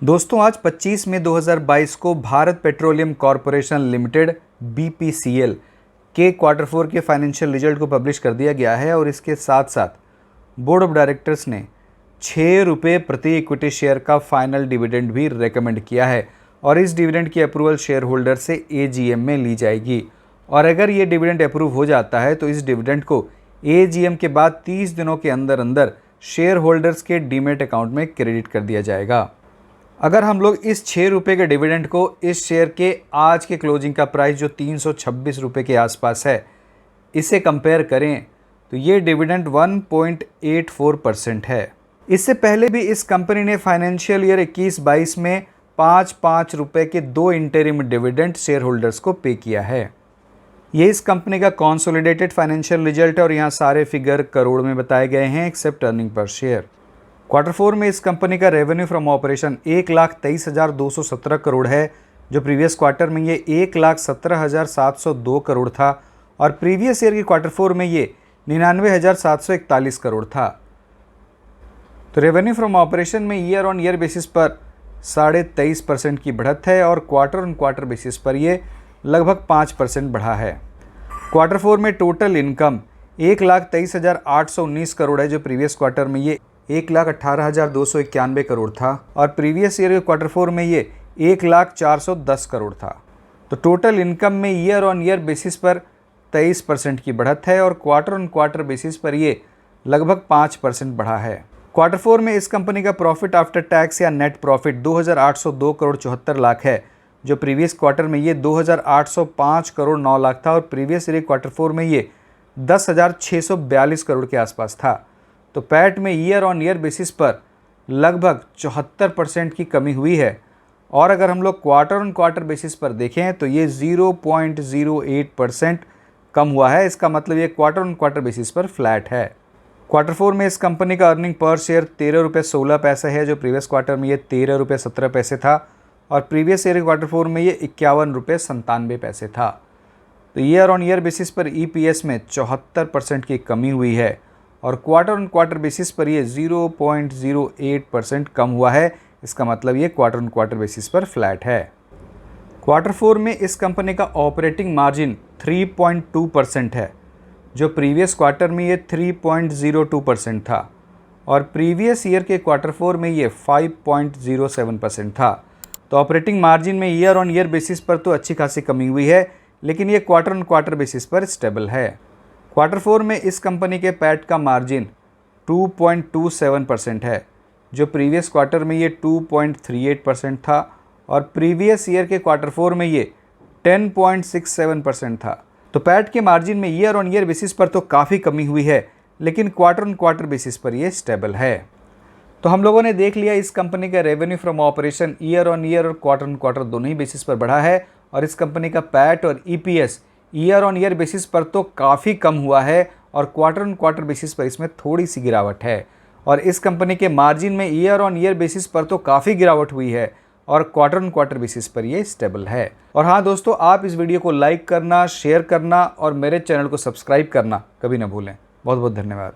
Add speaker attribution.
Speaker 1: दोस्तों आज 25 मई 2022 को Bharat petroleum corporation limited BPCL के क्वार्टर 4 के फाइनेंशियल रिजल्ट को पब्लिश कर दिया गया है और इसके साथ साथ बोर्ड ऑफ डायरेक्टर्स ने 6 रुपये प्रति इक्विटी शेयर का फाइनल डिविडेंड भी रेकमेंड किया है और इस डिविडेंड की अप्रूवल शेयर होल्डर से AGM में ली जाएगी। और अगर ये डिविडेंड अप्रूव हो जाता है तो इस डिविडेंड को AGM के बाद 30 दिनों के अंदर अंदर शेयर होल्डर्स के डीमेट अकाउंट में क्रेडिट कर दिया जाएगा। अगर हम लोग इस 6 रुपये के डिविडेंड को इस शेयर के आज के क्लोजिंग का प्राइस जो 326 रुपये के आसपास है इसे कंपेयर करें तो ये डिविडेंड 1.84% है। इससे पहले भी इस कंपनी ने फाइनेंशियल ईयर 21-22 में 5-5 रुपये के 2 इंटरिम डिविडेंड शेयर होल्डर्स को पे किया है। ये इस कंपनी का कॉन्सोलिडेटेड फाइनेंशियल रिजल्ट है और यहाँ सारे फिगर करोड़ में बताए गए हैं except earning per share. Quarter 4 में इस कंपनी का रेवेन्यू फ्रॉम ऑपरेशन 1,23,217 करोड़ है, जो प्रीवियस क्वार्टर में ये 1,17,702 करोड़ था और प्रीवियस ईयर की क्वार्टर 4 में ये 99,741 करोड़ था। तो रेवेन्यू फ्रॉम ऑपरेशन में ईयर ऑन ईयर बेसिस पर 23.5% की बढ़त है और क्वार्टर ऑन क्वार्टर बेसिस पर ये लगभग 5% बढ़ा है। क्वार्टर 4 में टोटल इनकम 1,23,819 करोड़ है, जो प्रीवियस क्वार्टर में ये 1,18,291 करोड़ था और प्रीवियस ईयर के क्वार्टर 4 में ये 1,0410 करोड़ था। तो टोटल इनकम में ईयर ऑन ईयर बेसिस पर 23% की बढ़त है और क्वार्टर ऑन क्वार्टर बेसिस पर ये लगभग 5% बढ़ा है। क्वार्टर 4 में इस कंपनी का प्रॉफिट आफ्टर टैक्स या नेट प्रॉफिट 2,802 करोड़ 74 लाख है, जो प्रीवियस क्वार्टर में ये 2,805 करोड़ 9 लाख था और प्रीवियस ईयर क्वार्टर 4 में ये 10,642 करोड़ के आसपास था। तो पैट में ईयर ऑन ईयर बेसिस पर लगभग 74% की कमी हुई है और अगर हम लोग क्वार्टर ऑन क्वार्टर बेसिस पर देखें तो ये 0.08% कम हुआ है। इसका मतलब ये क्वार्टर ऑन क्वार्टर बेसिस पर फ्लैट है। क्वार्टर 4 में इस कंपनी का अर्निंग पर शेयर 13 रुपये 16 पैसे है, जो प्रीवियस क्वार्टर में ये 13 रुपये 17 पैसे था और प्रीवियस ईयर क्वार्टर 4 में ये 51 रुपये 97 पैसे था। तो ईयर ऑन ईयर बेसिस पर EPS में 74% की कमी हुई है और क्वार्टर ऑन क्वार्टर बेसिस पर ये 0.08% कम हुआ है। इसका मतलब ये क्वार्टर ऑन क्वार्टर बेसिस पर फ्लैट है। क्वार्टर 4 में इस कंपनी का ऑपरेटिंग मार्जिन 3.2% है, जो प्रीवियस क्वार्टर में ये 3.02% था और प्रीवियस ईयर के क्वार्टर 4 में ये 5.07% था। तो ऑपरेटिंग मार्जिन में ईयर ऑन ईयर बेसिस पर तो अच्छी खासी कमी हुई है, लेकिन ये क्वार्टर ऑन क्वार्टर बेसिस पर स्टेबल है। क्वार्टर 4 में इस कंपनी के पैट का मार्जिन 2.27% है, जो प्रीवियस क्वार्टर में ये 2.38% था और प्रीवियस ईयर के क्वार्टर 4 में ये 10.67% था। तो पैट के मार्जिन में ईयर ऑन ईयर बेसिस पर तो काफ़ी कमी हुई है, लेकिन क्वार्टर ऑन क्वार्टर बेसिस पर ये स्टेबल है। तो हम लोगों ने देख लिया इस कंपनी का revenue from operation year on year और क्वार्टर ऑन क्वार्टर दोनों ही बेसिस पर बढ़ा है और इस कंपनी का पैट और EPS year on year basis पर तो काफ़ी कम हुआ है और क्वार्टर ऑन क्वार्टर बेसिस पर इसमें थोड़ी सी गिरावट है। और इस कंपनी के मार्जिन में ईयर ऑन ईयर बेसिस पर तो काफ़ी गिरावट हुई है और क्वार्टर ऑन क्वार्टर बेसिस पर ये स्टेबल है। और हाँ दोस्तों, आप इस वीडियो को लाइक करना, शेयर करना और मेरे चैनल को सब्सक्राइब करना कभी ना भूलें। बहुत बहुत धन्यवाद।